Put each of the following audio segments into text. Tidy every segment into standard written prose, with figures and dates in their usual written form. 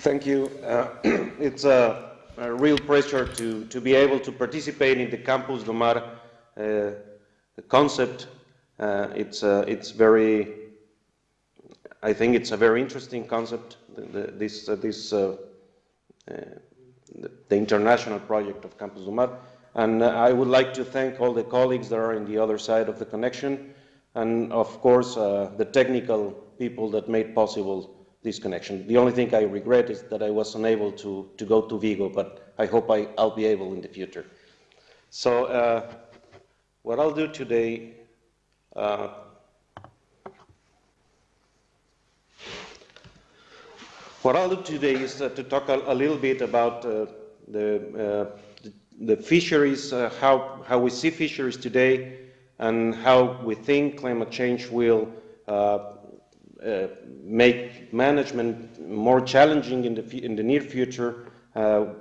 Thank you. It's a real pleasure to be able to participate in the Campus do Mar concept. It's very, I think it's a very interesting concept, the international project of Campus do Mar. And I would like to thank all the colleagues that are in the other side of the connection, and of course the technical people that made possible this connection. The only thing I regret is that I was unable to go to Vigo, but I hope I'll be able in the future. So what I'll do today, is to talk a little bit about the fisheries, how we see fisheries today, and how we think climate change will make management more challenging in the near future,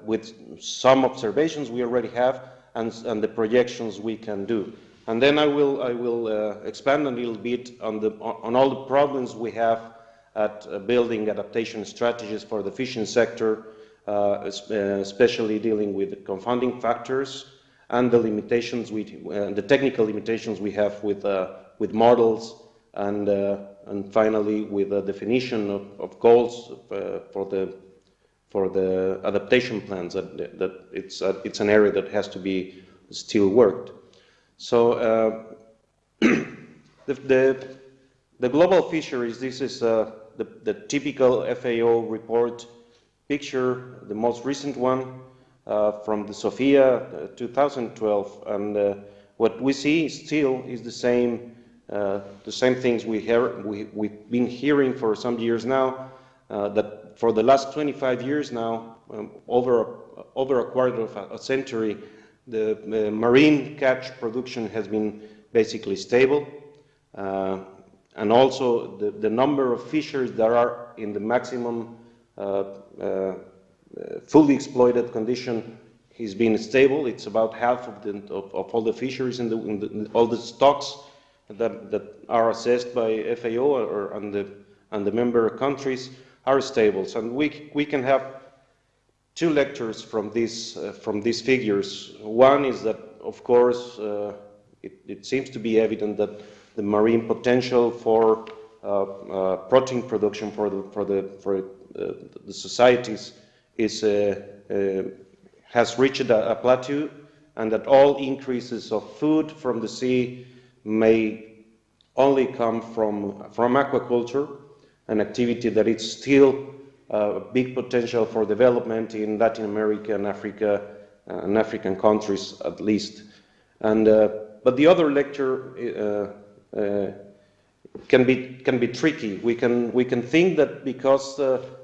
with some observations we already have and the projections we can do. And then I will expand a little bit on all the problems we have at building adaptation strategies for the fishing sector, especially dealing with the confounding factors and the limitations the technical limitations we have with models, and finally with the definition of goals for the adaptation plans. That it's an area that has to be still worked. So the global fisheries. This is the typical FAO report picture, the most recent one from the Sofia 2012, and what we see still is the same things we've been hearing for some years now, that for the last 25 years now, over a quarter of a century, the marine catch production has been basically stable, and also the number of fisheries that are in the maximum fully exploited condition has been stable. It's about half of all the fisheries in all the stocks that are assessed by FAO and the member countries are stable. So we can have two lectures from these figures. One is that, of course, it seems to be evident that the marine potential for protein production for the societies has reached a plateau, and that all increases of food from the sea may only come from aquaculture, an activity that is still a big potential for development in Latin America and Africa, and African countries at least. And but the other lecture can be tricky. We can think that because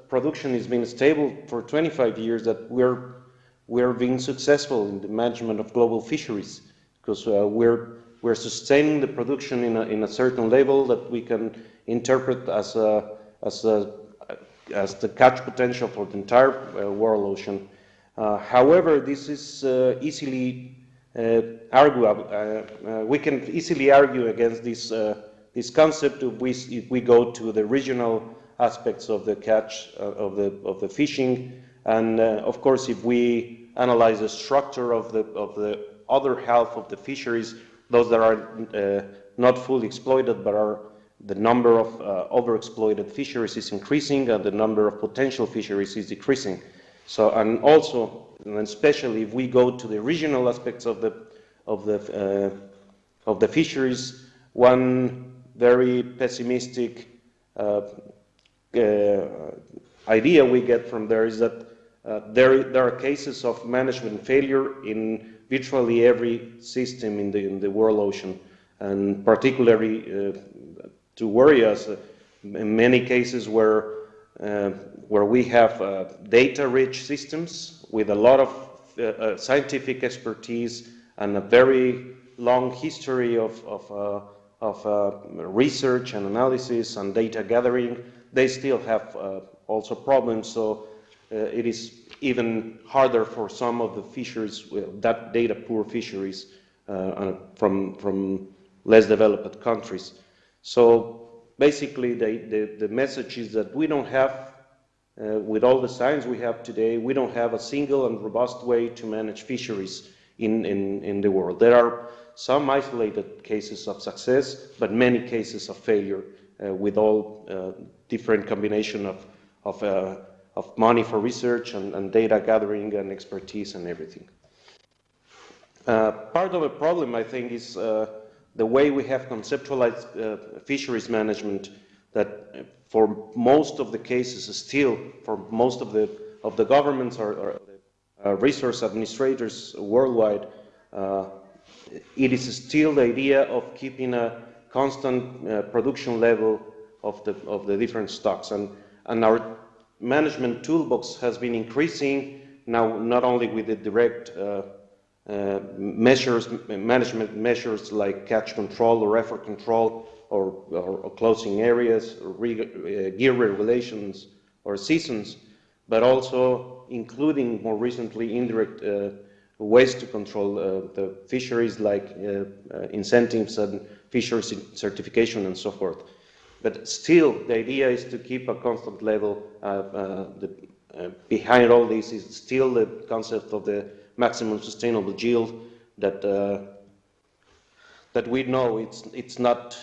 production has been stable for 25 years that we're being successful in the management of global fisheries, because we're sustaining the production in a certain level that we can interpret as the catch potential for the entire world ocean. However, this is easily arguable. We can easily argue against this concept if we go to the regional aspects of the catch of the fishing, and of course, if we analyze the structure of the other half of the fisheries, those that are not fully exploited, but are the number of overexploited fisheries is increasing, and the number of potential fisheries is decreasing. So, and also, and especially if we go to the regional aspects of the fisheries, one very pessimistic idea we get from there is that there are cases of management failure in virtually every system in the world ocean, and particularly to worry us in many cases where we have data-rich systems with a lot of scientific expertise and a very long history of research and analysis and data gathering. They still have also problems, so it is even harder for some of the fisheries, that data-poor fisheries from less developed countries. So basically the message is that we don't have with all the science we have today, we don't have a single and robust way to manage fisheries in the world. There are some isolated cases of success, but many cases of failure with all different combination of money for research and data gathering and expertise and everything. Part of the problem, I think, is the way we have conceptualized fisheries management, that for most of the cases still, for most of the governments or resource administrators worldwide, it is still the idea of keeping a constant production level of the different stocks. And our management toolbox has been increasing now, not only with the direct management measures like catch control or effort control or closing areas, or gear regulations or seasons, but also including more recently indirect ways to control the fisheries like incentives and fisheries certification and so forth. But still, the idea is to keep a constant level. Behind all this is still the concept of the maximum sustainable yield that we know it's not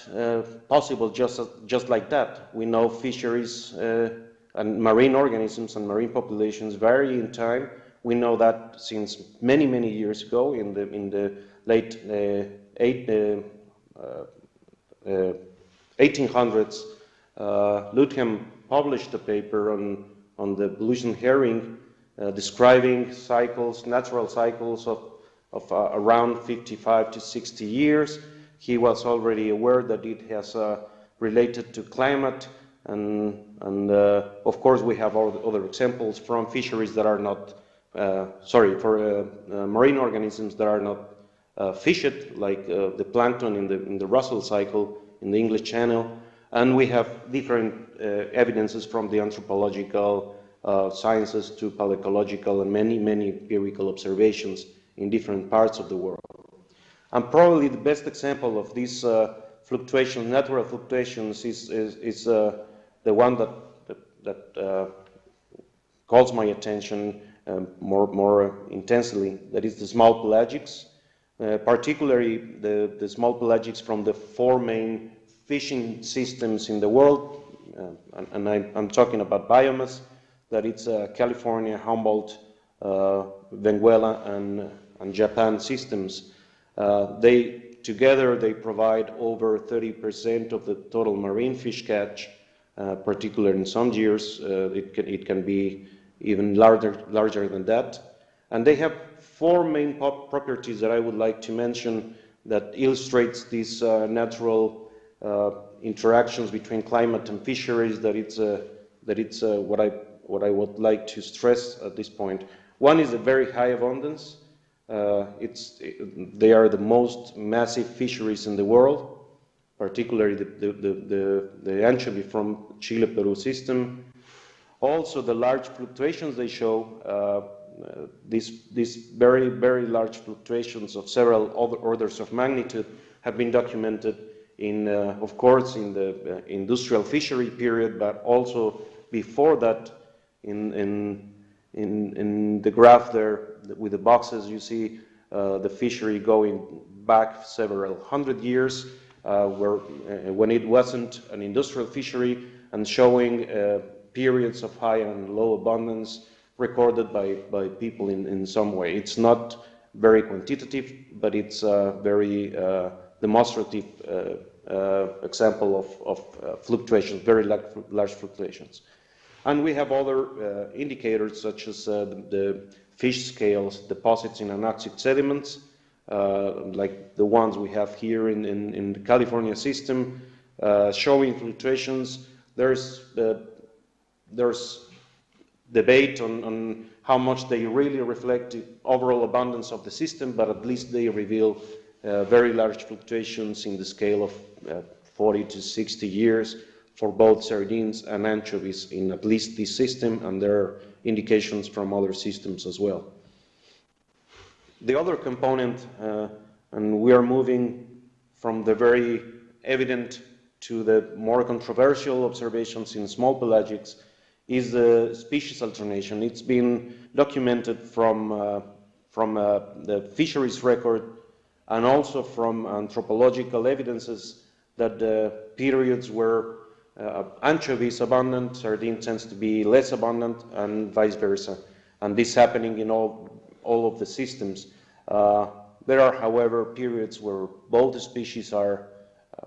possible just like that. We know fisheries and marine organisms and marine populations vary in time. We know that since many years ago, in the late 1800s, Lutham published a paper on the Belarusian herring, describing cycles, natural cycles of around 55 to 60 years. He was already aware that it has related to climate, and of course we have other examples from fisheries that are not, marine organisms that are not fished, like the plankton in the Russell cycle in the English Channel, and we have different evidences from the anthropological sciences to paleoecological and many empirical observations in different parts of the world. And probably the best example of these fluctuations, natural fluctuations, is the one that calls my attention more intensely. That is the small pelagics, particularly the small pelagics from the four main fishing systems in the world, and I'm talking about biomass. That it's California, Humboldt, Venezuela, and Japan systems. They provide over 30% of the total marine fish catch. Particularly in some years, it can be even larger than that. And they have four main properties that I would like to mention that illustrates these natural interactions between climate and fisheries. That it's what I would like to stress at this point. One is a very high abundance. They are the most massive fisheries in the world, particularly the anchovy from Chile-Peru system. Also, the large fluctuations they show, these very large fluctuations of several other orders of magnitude have been documented in, of course, in the industrial fishery period, but also before that. In the graph there with the boxes, you see the fishery going back several hundred years, when it wasn't an industrial fishery, and showing periods of high and low abundance recorded by people in some way. It's not very quantitative, but it's a very demonstrative example of fluctuations, very large fluctuations. And we have other indicators such as the fish scales, deposits in anoxic sediments, like the ones we have here in the California system, showing fluctuations. There's debate on how much they really reflect the overall abundance of the system, but at least they reveal very large fluctuations in the scale of 40 to 60 years for both sardines and anchovies in at least this system, and there are indications from other systems as well. The other component, and we are moving from the very evident to the more controversial observations in small pelagics, is the species alternation. It's been documented from the fisheries record and also from anthropological evidences that the periods where anchovies abundant, sardine tends to be less abundant, and vice versa. And this happening in all of the systems. There are, however, periods where both species are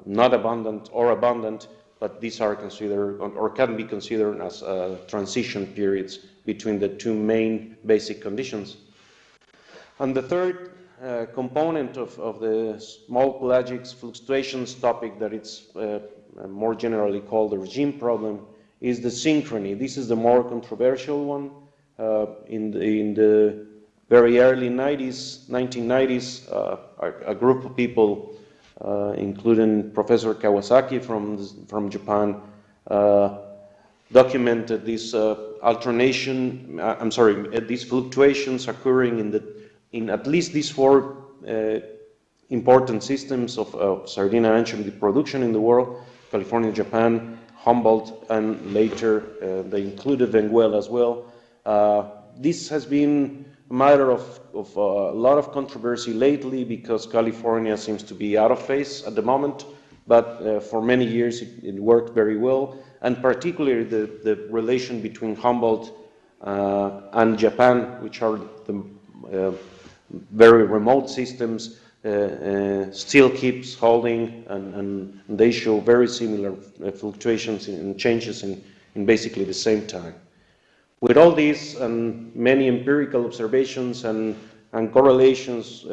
not abundant or abundant, but these are considered or can be considered as transition periods between the two main basic conditions. And the third component of the small pelagic fluctuations topic, that it's more generally called the regime problem, is the synchrony. This is the more controversial one. In the very early 1990s, a group of people, including Professor Kawasaki from Japan, documented this alternation. These fluctuations occurring in at least these four important systems of sardine and anchovy production in the world: California, Japan, Humboldt, and later they included Benguela as well. This has been a matter of a lot of controversy lately because California seems to be out of phase at the moment, but for many years it worked very well, and particularly the relation between Humboldt and Japan, which are the very remote systems, still keeps holding, and they show very similar fluctuations and changes in basically the same time. With all these and many empirical observations and correlations,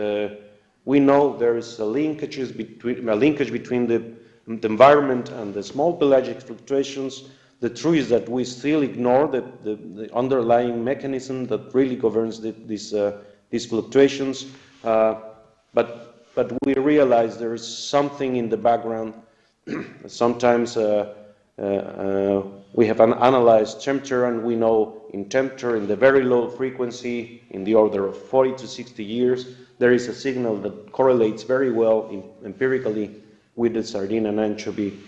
we know there is a linkage between the environment and the small pelagic fluctuations. The truth is that we still ignore the underlying mechanism that really governs these fluctuations, but we realize there is something in the background. Sometimes we have analyzed temperature, and we know in temperature, in the very low frequency, in the order of 40 to 60 years, there is a signal that correlates very well empirically with the sardine and anchovy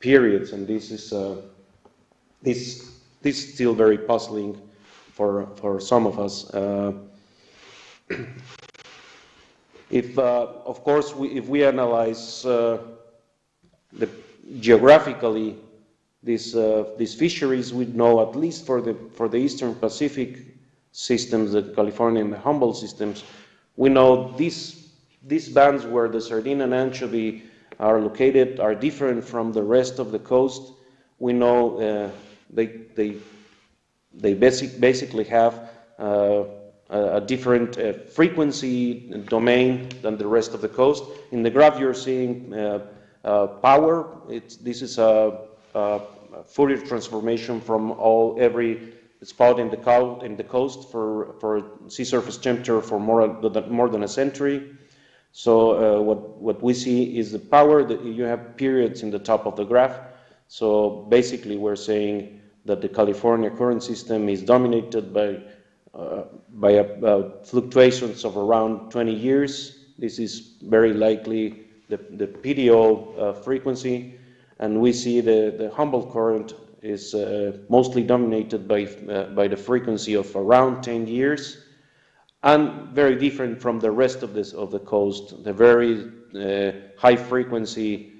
periods, and this is still very puzzling for some of us. Of course, if we analyze geographically these fisheries, we know at least for the Eastern Pacific systems, the California and the Humboldt systems, we know these bands where the sardine and anchovy are located are different from the rest of the coast. We know they basically have a different frequency domain than the rest of the coast. In the graph you're seeing power. This is a Fourier transformation from every spot in the coast for sea surface temperature for more than a century. So what we see is the power. You have periods in the top of the graph. So basically we're saying that the California current system is dominated by fluctuations of around 20 years. This is very likely the PDO frequency, and we see the Humboldt current is mostly dominated by the frequency of around 10 years, and very different from the rest of the coast. The very high frequency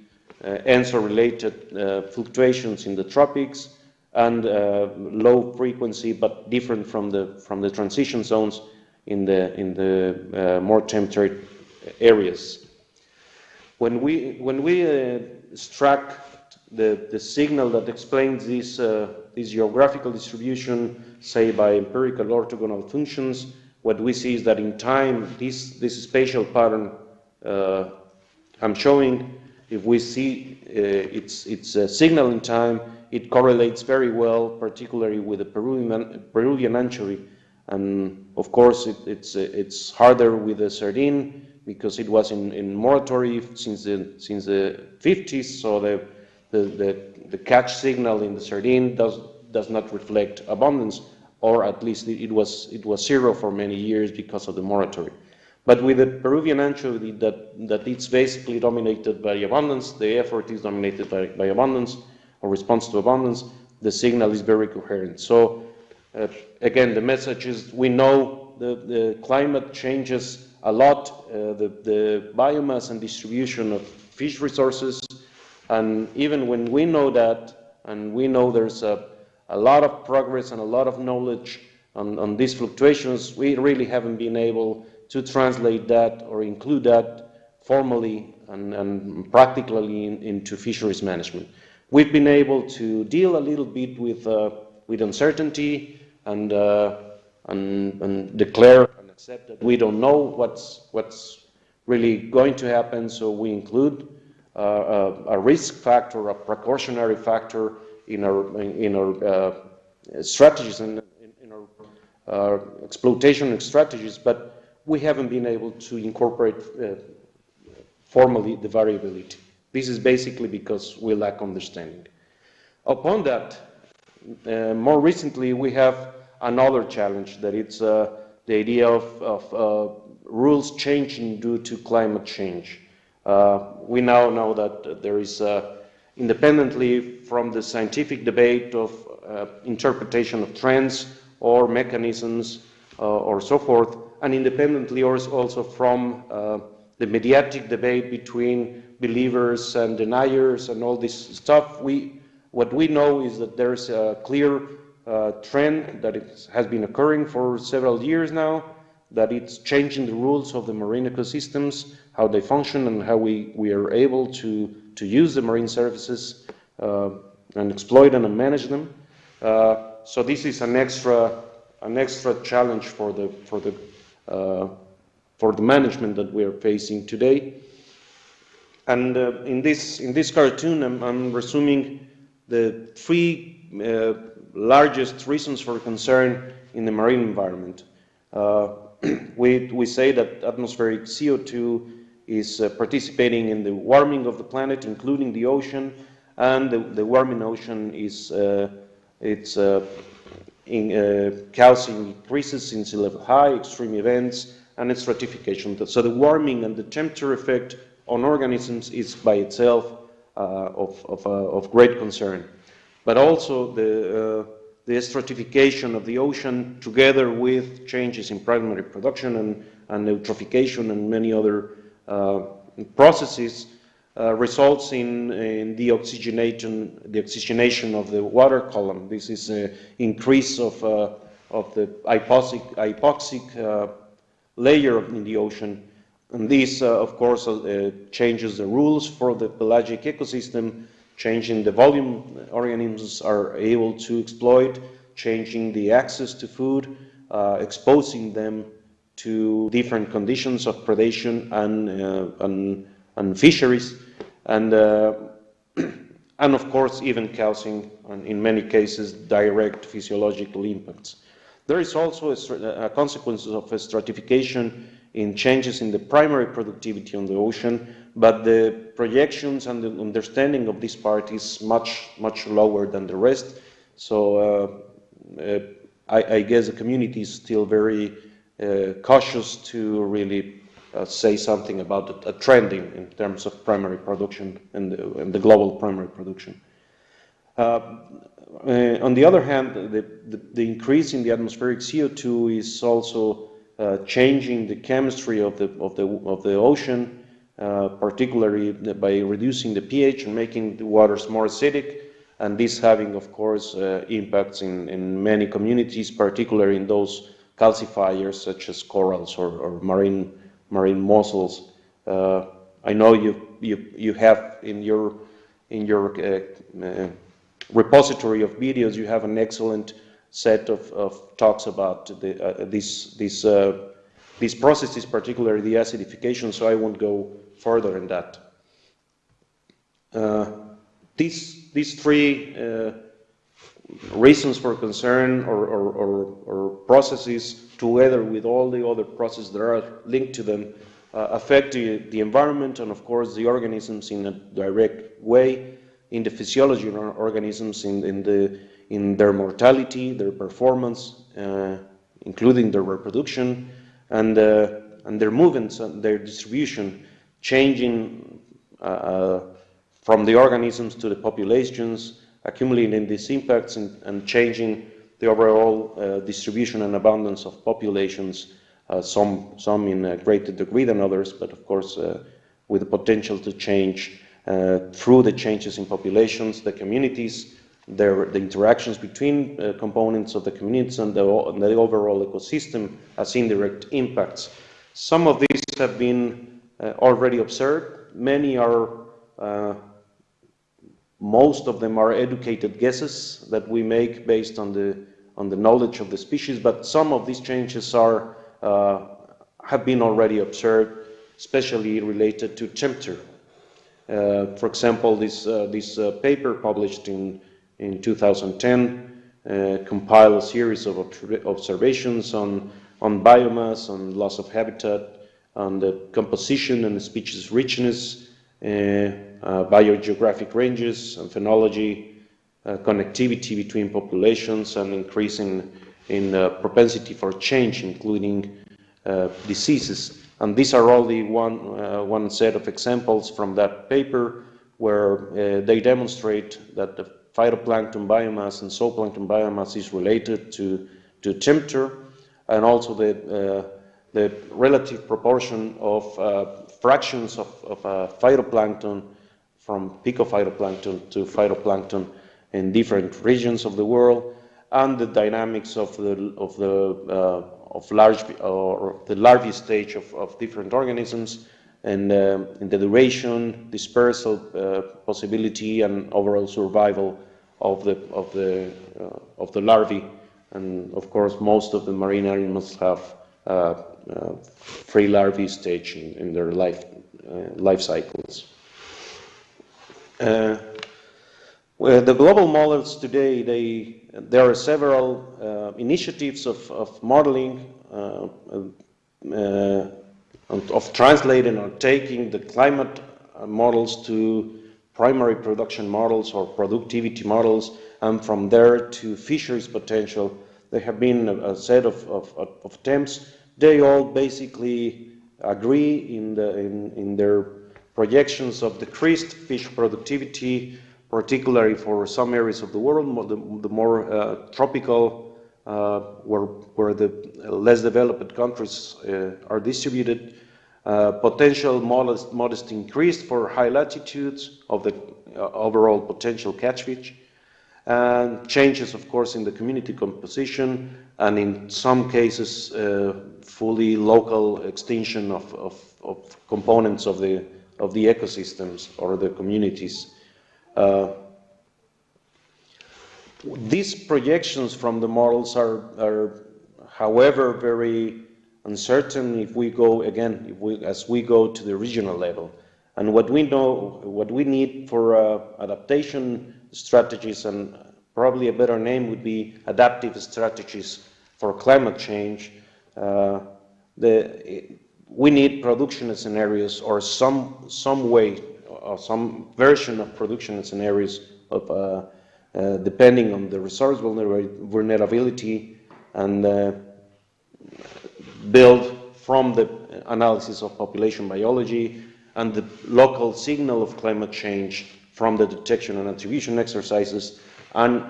ENSO-related fluctuations in the tropics, and low frequency but different from the transition zones in the more temperate areas. When we extract the signal that explains this geographical distribution, say by empirical orthogonal functions, what we see is that in time this spatial pattern I'm showing, if we see its signal in time, it correlates very well, particularly with the Peruvian anchovy, and of course it's harder with the sardine because it was in moratory since the 50s. So the catch signal in the sardine does not reflect abundance, or at least it was zero for many years because of the moratory. But with the Peruvian anchovy, that it's basically dominated by abundance, the effort is dominated by abundance, or response to abundance, the signal is very coherent. So again, the message is we know the climate changes a lot, the biomass and distribution of fish resources, and even when we know that, and we know there's a lot of progress and a lot of knowledge on these fluctuations, we really haven't been able to translate that or include that formally and practically into fisheries management. We've been able to deal a little bit with uncertainty and declare and accept that we don't know what's really going to happen, so we include a risk factor, a precautionary factor in our strategies and in our exploitation strategies, but we haven't been able to incorporate formally the variability. This is basically because we lack understanding. Upon that, more recently we have another challenge, that it's the idea of rules changing due to climate change. We now know that there is, independently from the scientific debate of interpretation of trends or mechanisms or so forth, and independently also from the mediatic debate between believers and deniers and all this stuff, what we know is that there's a clear trend that has been occurring for several years now, that it's changing the rules of the marine ecosystems, how they function, and how we are able to use the marine services and exploit them and manage them. So this is an extra challenge for the management that we are facing today. And in this cartoon, I'm resuming the three largest reasons for concern in the marine environment. We say that atmospheric CO2 is participating in the warming of the planet, including the ocean, and the warming ocean is causing increases in sea level high, extreme events, and stratification. So the warming and the temperature effect on organisms is by itself of great concern. But also the stratification of the ocean, together with changes in primary production and eutrophication and many other processes, results in the oxygenation of the water column. This is an increase of the hypoxic layer in the ocean. And this, of course, changes the rules for the pelagic ecosystem, changing the volume organisms are able to exploit, changing the access to food, exposing them to different conditions of predation and fisheries, and of course even causing, in many cases, direct physiological impacts. There is also a consequence of a stratification in changes in the primary productivity on the ocean, but the projections and the understanding of this part is much lower than the rest. So I guess the community is still very cautious to really say something about a trend in terms of primary production and the global primary production. On the other hand, the increase in the atmospheric CO2 is also changing the chemistry of the ocean, particularly by reducing the pH and making the waters more acidic, and this having, of course, impacts in many communities, particularly in those calcifiers such as corals or marine mussels. I know you have in your repository of videos, you have an excellent set of talks about these processes, particularly the acidification, so I won't go further in that. These three reasons for concern or processes, together with all the other processes that are linked to them, affect the environment and, of course, the organisms in a direct way, in the physiology of organisms, in their mortality, their performance, including their reproduction, and their movements and their distribution, changing from the organisms to the populations, accumulating these impacts and changing the overall distribution and abundance of populations, some in a greater degree than others, but of course with the potential to change through the changes in populations, the communities, the interactions between components of the communities and the overall ecosystem as indirect impacts. Some of these have been already observed. Many are, most of them are educated guesses that we make based on the knowledge of the species, but some of these changes are have been already observed, especially related to temperature. For example, this paper published in 2010 compiled a series of observations on biomass, on loss of habitat, on the composition and the species richness, biogeographic ranges and phenology, connectivity between populations, and increasing in propensity for change, including diseases. And these are all the one set of examples from that paper where they demonstrate that the phytoplankton biomass and zooplankton biomass is related to temperature, and also the relative proportion of fractions of phytoplankton from phytoplankton to phytoplankton in different regions of the world, and the dynamics of the larvae stage of different organisms, and in the duration, dispersal possibility, and overall survival of the larvae. And of course, most of the marine animals have free larvae stage in their life cycles. Well, the global models today, there are several initiatives of modeling, of translating or taking the climate models to primary production models or productivity models, and from there to fisheries potential. There have been a set of attempts. They all basically agree in their projections of decreased fish productivity, particularly for some areas of the world, the more tropical, where the less developed countries are distributed. Potential modest increase for high latitudes of the overall potential catch fish, and changes, of course, in the community composition, and in some cases, fully local extinction of components of the ecosystems or the communities. These projections from the models are, however, very uncertain if we go as we go to the regional level. And what we need for adaptation strategies, and probably a better name would be adaptive strategies for climate change. We need production scenarios, or some way or some version of production scenarios of depending on the resource vulnerability, and build from the analysis of population biology and the local signal of climate change from the detection and attribution exercises, and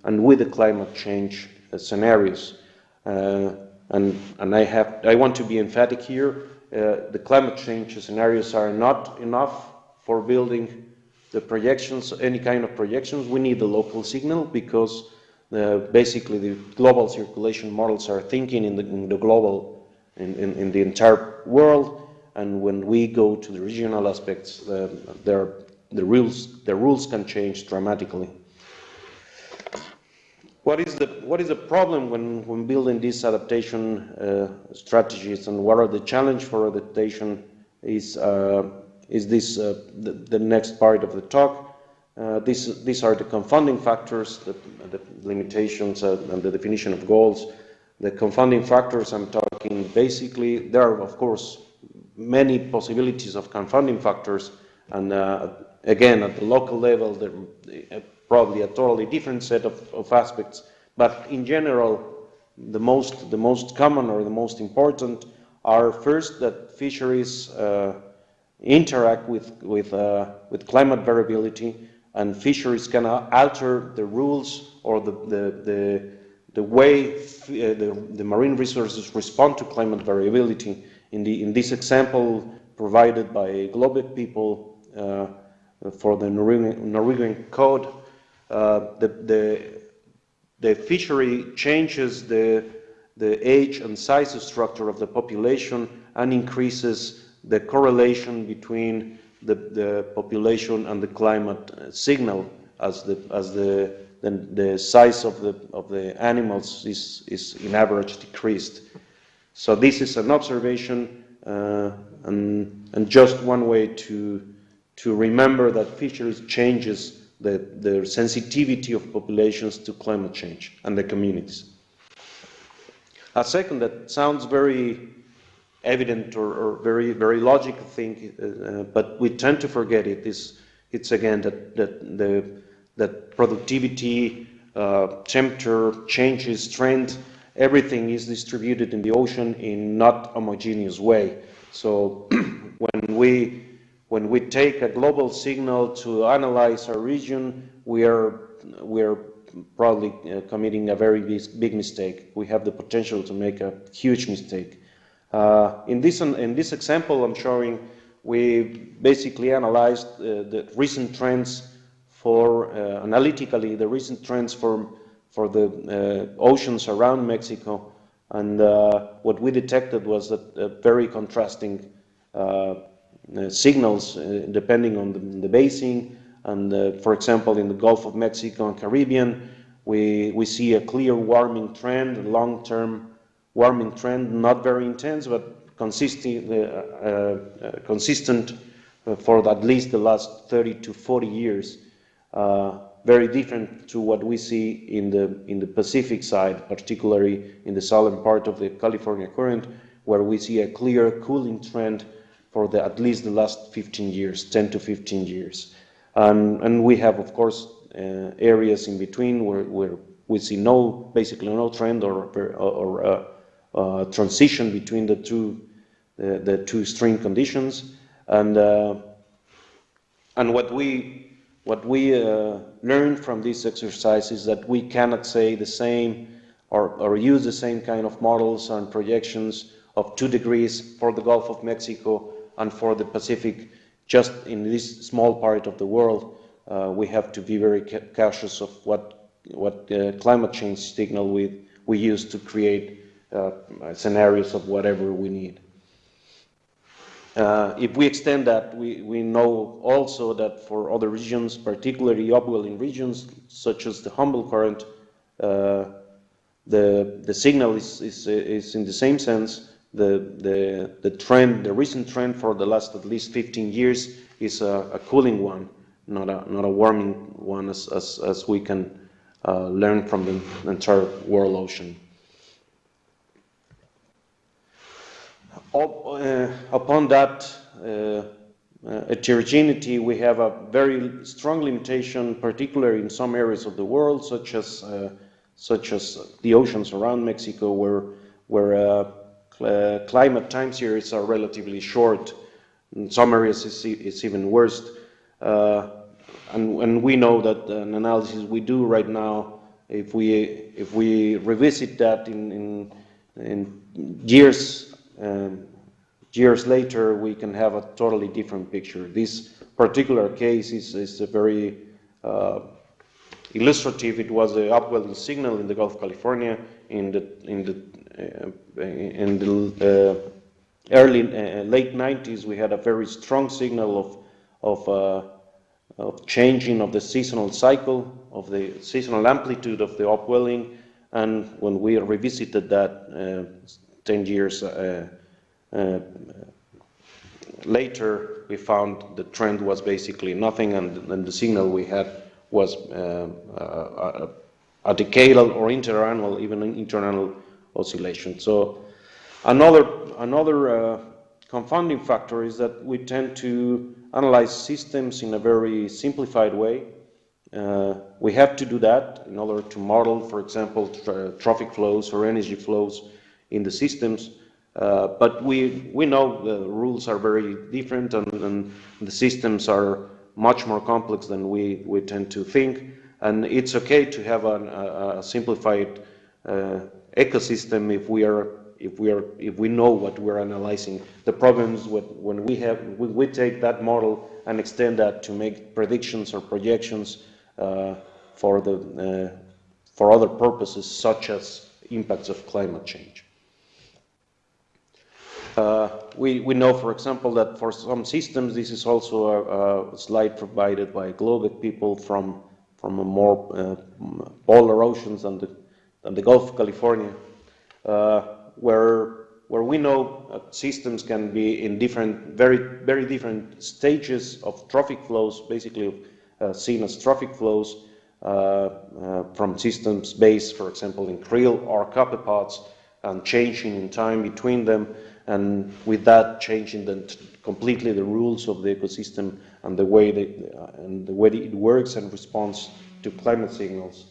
with the climate change scenarios. And I want to be emphatic here. The climate change scenarios are not enough for building the projections, any kind of projections. We need the local signal, because basically the global circulation models are thinking in the global, in the entire world. And when we go to the regional aspects, the rules can change dramatically. What is the problem when building these adaptation strategies, and what are the challenge for adaptation? Is this the next part of the talk? These are the confounding factors, the limitations and the definition of goals. The confounding factors, I'm talking basically, there are of course many possibilities of confounding factors, and again at the local level there probably a totally different set of aspects, but in general the most common or the most important are, first, that fisheries interact with climate variability, and fisheries can alter the rules or the way the marine resources respond to climate variability. In this example provided by Globek people for the Norwegian code, the fishery changes the age and size structure of the population and increases the correlation between the population and the climate signal as the size of the animals is in average decreased. So this is an observation and just one way to remember that fisheries changes the sensitivity of populations to climate change and the communities. A second that sounds very evident or very logical thing, but we tend to forget it, it's again that productivity, temperature changes, trend, everything is distributed in the ocean in not homogeneous way. So when we take a global signal to analyze our region, we are probably committing a very big mistake. We have the potential to make a huge mistake. In this example I'm showing, we basically analyzed the recent trends for analytically the recent trends for the oceans around Mexico, and what we detected was that very contrasting signals depending on the basin. And for example, in the Gulf of Mexico and Caribbean, we see a clear warming trend, a long-term warming trend, not very intense, but consistent for at least the last 30 to 40 years. Very different to what we see in the Pacific side, particularly in the southern part of the California current, where we see a clear cooling trend for at least the last 15 years, 10 to 15 years. And we have, of course, areas in between where we see basically no trend or transition between the two extreme conditions. And what we learned from this exercise is that we cannot say the same or use the same kind of models and projections of 2 degrees for the Gulf of Mexico and for the Pacific just in this small part of the world. We have to be very cautious of what climate change signal we use to create scenarios of whatever we need. If we extend that, we know also that for other regions, particularly upwelling regions, such as the Humboldt Current, the signal is in the same sense. The trend, the recent trend for the last at least 15 years is a cooling one, not a warming one, as we can learn from the entire world ocean. Upon that heterogeneity, we have a very strong limitation, particularly in some areas of the world, such as the oceans around Mexico, where climate time series are relatively short. In some areas, it's even worse. And we know that an analysis we do right now, if we revisit that in years later, we can have a totally different picture. This particular case is a very illustrative. It was the upwelling signal in the Gulf of California in the early late 90s. We had a very strong signal of changing of the seasonal cycle, of the seasonal amplitude of the upwelling, and when we revisited that 10 years later, we found the trend was basically nothing, and the signal we had was a decadal or interannual, even an interannual oscillation. So another confounding factor is that we tend to analyze systems in a very simplified way. We have to do that in order to model, for example, traffic flows or energy flows in the systems. But we know the rules are very different, and the systems are much more complex than we tend to think. And it's okay to have a simplified ecosystem if we know what we're analyzing. The problems when we take that model and extend that to make predictions or projections for other purposes, such as impacts of climate change. We know, for example, that for some systems, this is also a slide provided by Globek people from a more polar oceans than the Gulf of California, where we know systems can be in very different stages of trophic flows, basically seen as trophic flows from systems based, for example, in krill or copepods, and changing in time between them, and with that changing completely the rules of the ecosystem and the way it works and responds to climate signals.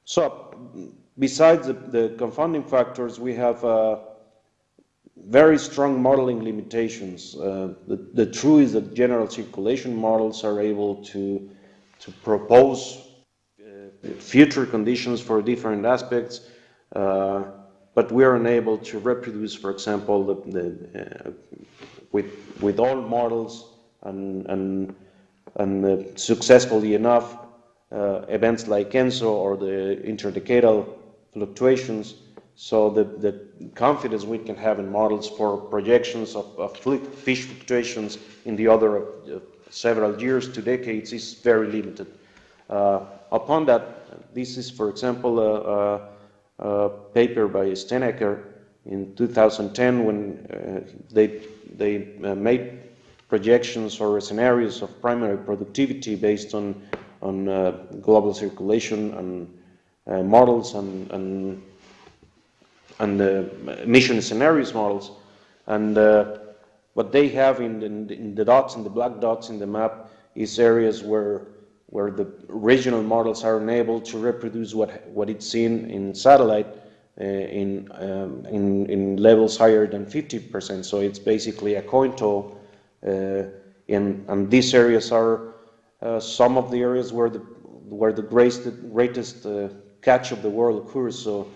So, besides the confounding factors, we have very strong modeling limitations. The truth is that general circulation models are able to propose future conditions for different aspects, but we are unable to reproduce, for example, with all models and successfully enough events like ENSO or the interdecadal fluctuations. So the confidence we can have in models for projections of fish fluctuations in the order of several years to decades is very limited. Upon that, this is, for example, a paper by Stenecker in 2010 when they made projections or scenarios of primary productivity based on global circulation and models and emission scenarios models, and what they have in the dots, in the black dots in the map, is areas where the regional models are unable to reproduce what it's seen in satellite in levels higher than 50%. So it's basically a coin toss, and these areas are some of the areas where the greatest catch of the world occurs. So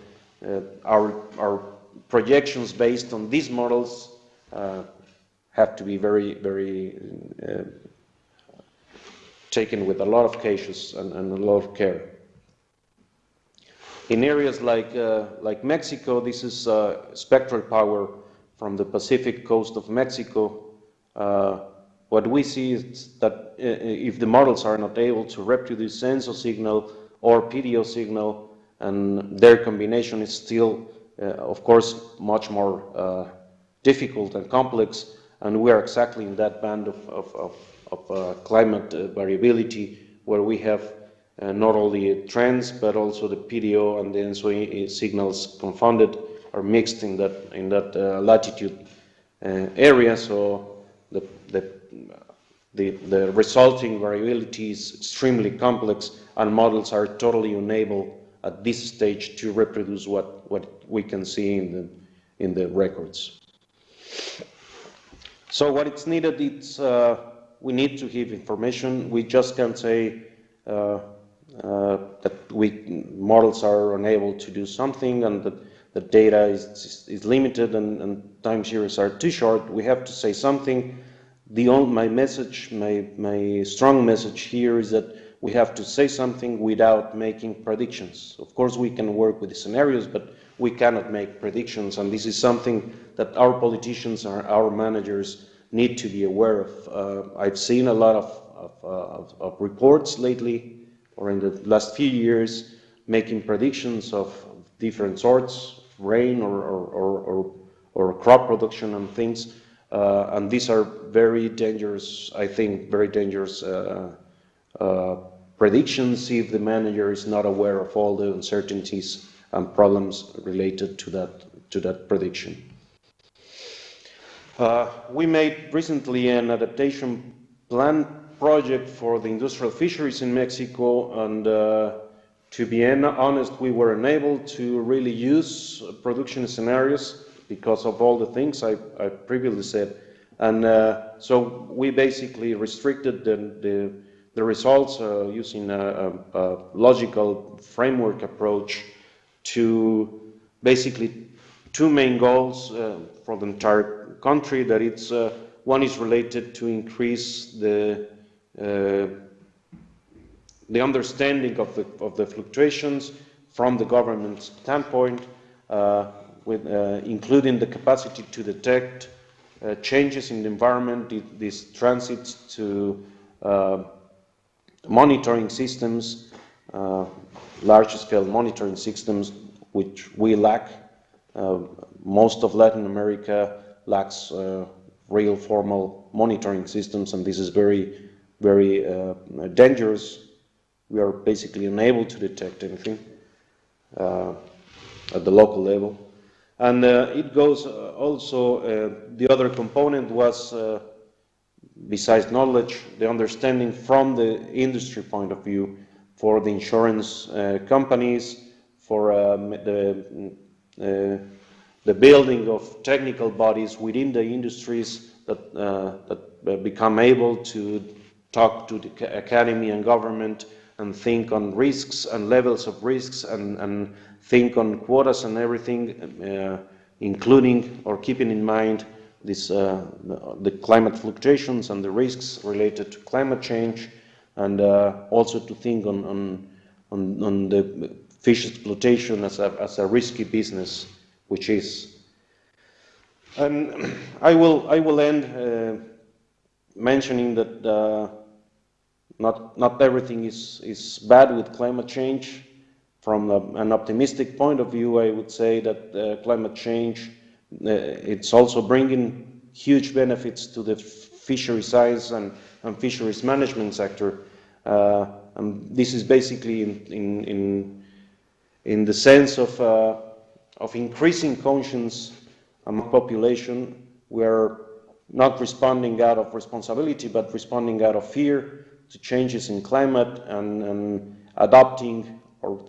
our projections based on these models have to be very taken with a lot of cautious and a lot of care. In areas like Mexico, this is spectral power from the Pacific coast of Mexico. What we see is that if the models are not able to reproduce ENSO signal or PDO signal, and their combination is still, of course, much more difficult and complex, and we are exactly in that band of climate variability, where we have not only trends but also the PDO and the ENSO signals confounded or mixed in that latitude area. So the resulting variability is extremely complex, and models are totally unable at this stage to reproduce what we can see in the records. So what is needed is we need to give information. We just can't say that models are unable to do something and that the data is limited and time series are too short. We have to say something. My strong message here is that we have to say something without making predictions. Of course, we can work with the scenarios, but we cannot make predictions, and this is something that our politicians and our managers need to be aware of. I've seen a lot of reports lately, or in the last few years, making predictions of different sorts, rain or crop production and things, and these are very dangerous, I think, very dangerous predictions if the manager is not aware of all the uncertainties and problems related to that prediction. We made recently an adaptation plan project for the industrial fisheries in Mexico, and to be honest, we were unable to really use production scenarios because of all the things I previously said. And so we basically restricted the results using a logical framework approach to basically two main goals for the entire country. That it's one is related to increase the understanding of the fluctuations from the government standpoint, including the capacity to detect changes in the environment, these transits to monitoring systems, large-scale monitoring systems, which we lack. Most of Latin America lacks real formal monitoring systems, and this is very, very dangerous. We are basically unable to detect anything at the local level. And it goes also, the other component was, besides knowledge, the understanding from the industry point of view, for the insurance companies, for the building of technical bodies within the industries that become able to talk to the academy and government and think on risks and levels of risks and think on quotas and everything, including or keeping in mind this, the climate fluctuations and the risks related to climate change, and also to think on the fish exploitation as a risky business, which is. And I will end mentioning that not everything is bad with climate change. From an optimistic point of view, I would say that climate change, it's also bringing huge benefits to the fishery science and fisheries management sector. And this is basically in the sense of increasing conscience among population. We are not responding out of responsibility, but responding out of fear to changes in climate, and adopting or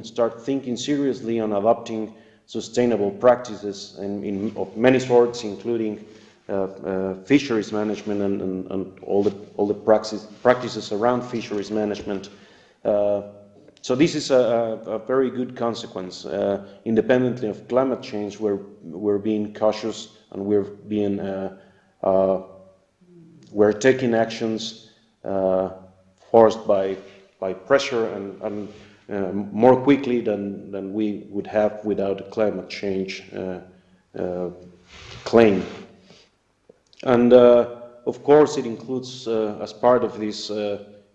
start thinking seriously on adopting sustainable practices of many sorts, including fisheries management and all the practices around fisheries management. So this is a very good consequence. Independently of climate change, we're being cautious, and we're taking actions forced by pressure and more quickly than we would have without a climate change claim. And of course, it includes, as part of this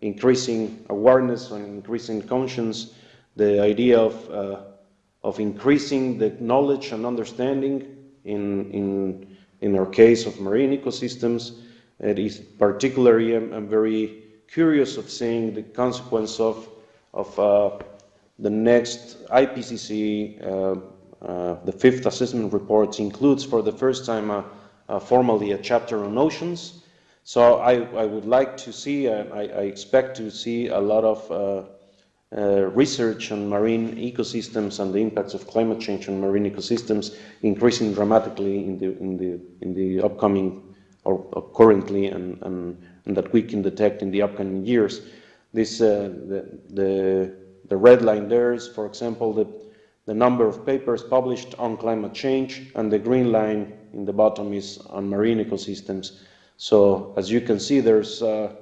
increasing awareness and increasing conscience, the idea of increasing the knowledge and understanding in our case of marine ecosystems. It is particularly, I'm very curious of seeing the consequence of the next IPCC, the fifth assessment report includes for the first time formally a chapter on oceans. So I would like to see, I expect to see a lot of research on marine ecosystems and the impacts of climate change on marine ecosystems increasing dramatically in the upcoming or currently, and that we can detect in the upcoming years. This the red line there is, for example, the number of papers published on climate change, and the green line in the bottom is on marine ecosystems. So as you can see, there's a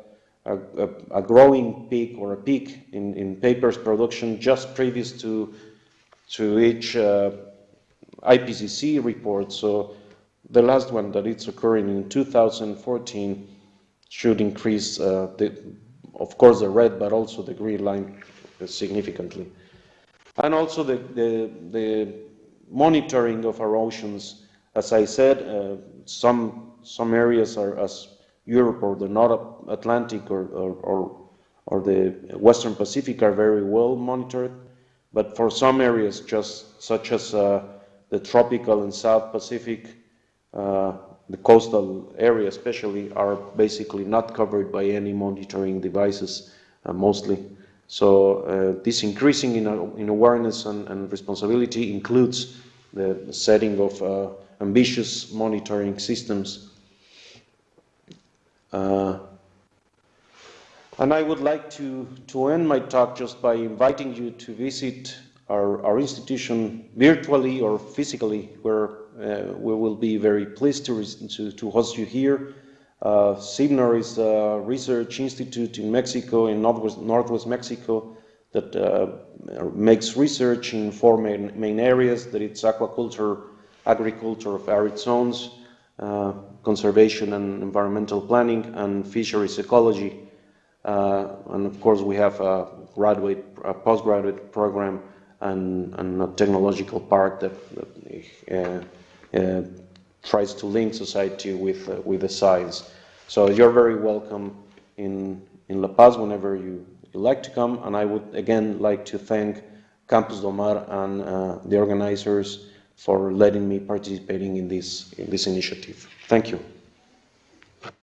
growing peak, or a peak in papers production just previous to each IPCC report. So the last one that it's occurring in 2014 should increase, of course, the red, but also the green line significantly. And also the monitoring of our oceans. As I said, some areas are, as Europe or the North Atlantic or the Western Pacific, are very well monitored, but for some areas, just such as the tropical and South Pacific, the coastal area especially, are basically not covered by any monitoring devices, mostly. So this increasing in awareness and responsibility includes the setting of ambitious monitoring systems. And I would like to end my talk just by inviting you to visit our institution virtually or physically, where we will be very pleased to host you here. CIBNOR is a research institute in Mexico, in Northwest Mexico, that makes research in four main areas, that it's aquaculture, agriculture of arid zones, conservation and environmental planning, and fisheries ecology. And of course we have a postgraduate program and a technological part that tries to link society with the science. So you're very welcome in La Paz whenever you like to come, and I would again like to thank Campus Del Mar and the organizers for letting me participating in this initiative. Thank you.